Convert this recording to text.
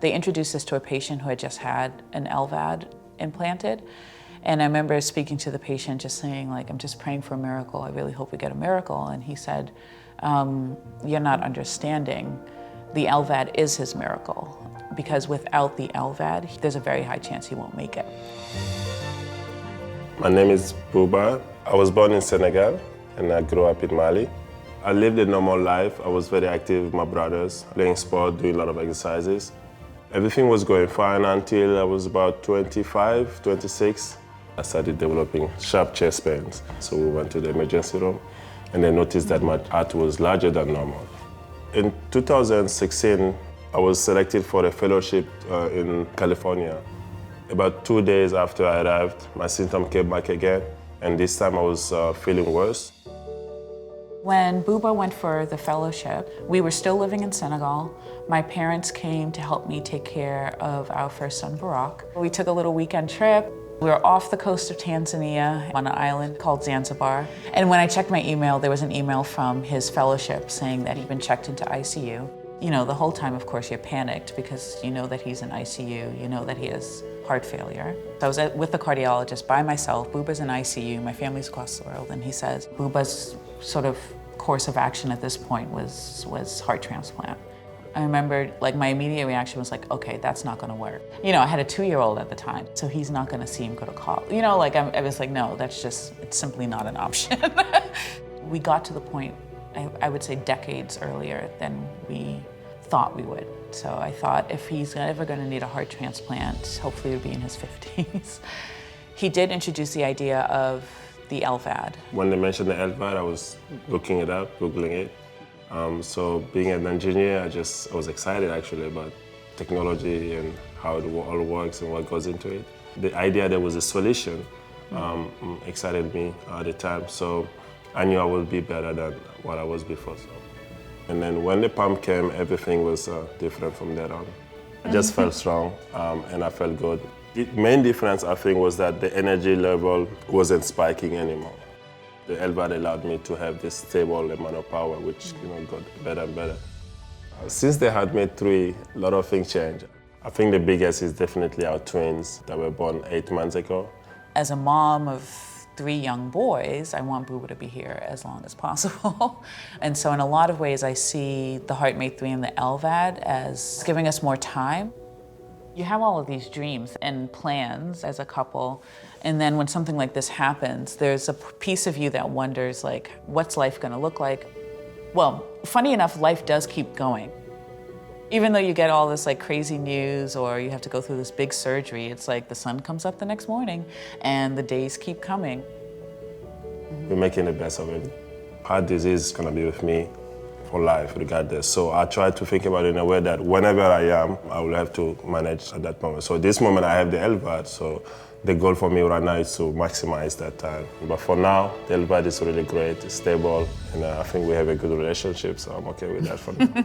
They introduced us to a patient who had just had an LVAD implanted. And I remember speaking to the patient just saying, like, I'm just praying for a miracle. I really hope we get a miracle. And he said, you're not understanding. The LVAD is his miracle, because without the LVAD, there's a very high chance he won't make it. My name is Bouba. I was born in Senegal and I grew up in Mali. I lived a normal life. I was very active with my brothers, playing sport, doing a lot of exercises. Everything was going fine until I was about 25, 26. I started developing sharp chest pains. So we went to the emergency room and they noticed that my heart was larger than normal. In 2016, I was selected for a fellowship in California. About 2 days after I arrived, my symptoms came back again, and this time I was feeling worse. When Bouba went for the fellowship, we were still living in Senegal. My parents came to help me take care of our first son, Barak. We took a little weekend trip. We were off the coast of Tanzania on an island called Zanzibar. And when I checked my email, there was an email from his fellowship saying that he'd been checked into ICU. You know, the whole time, of course, you're panicked because you know that he's in ICU, you know that he has heart failure. So I was with the cardiologist by myself. Bouba's in ICU, my family's across the world, and he says Bouba's sort of course of action at this point was heart transplant. I remember, like, my immediate reaction was like, okay, that's not gonna work. You know, I had a 2-year-old at the time, so he's not gonna see him go to college. You know, like, I was like, no, it's simply not an option. We got to the point, I would say decades earlier than we thought we would. So I thought if he's ever gonna need a heart transplant, hopefully it would be in his 50s. He did introduce the idea of the LVAD. When they mentioned the LVAD, I was looking it up, Googling it. So being an engineer, I was excited actually about technology and how it all works and what goes into it. The idea there was a solution excited me at the time. So I knew I would be better than what I was before. So. And then when the pump came, everything was different from there on. I just felt strong and I felt good. The main difference, I think, was that the energy level wasn't spiking anymore. The LVAD allowed me to have this stable amount of power, which got better and better. Since the HeartMate 3, a lot of things changed. I think the biggest is definitely our twins that were born 8 months ago. As a mom of 3 young boys, I want Bouba to be here as long as possible. And so in a lot of ways, I see the HeartMate 3 and the LVAD as giving us more time. You have all of these dreams and plans as a couple, and then when something like this happens, there's a piece of you that wonders, like, what's life gonna look like? Well, funny enough, life does keep going. Even though you get all this like crazy news or you have to go through this big surgery, it's like the sun comes up the next morning and the days keep coming. We're making the best of it. Heart disease is gonna be with me for life, regardless. So I try to think about it in a way that whenever I am, I will have to manage at that moment. So this moment I have the LVAD, so the goal for me right now is to maximize that time. But for now, the LVAD is really great, it's stable, and I think we have a good relationship, so I'm okay with that for now.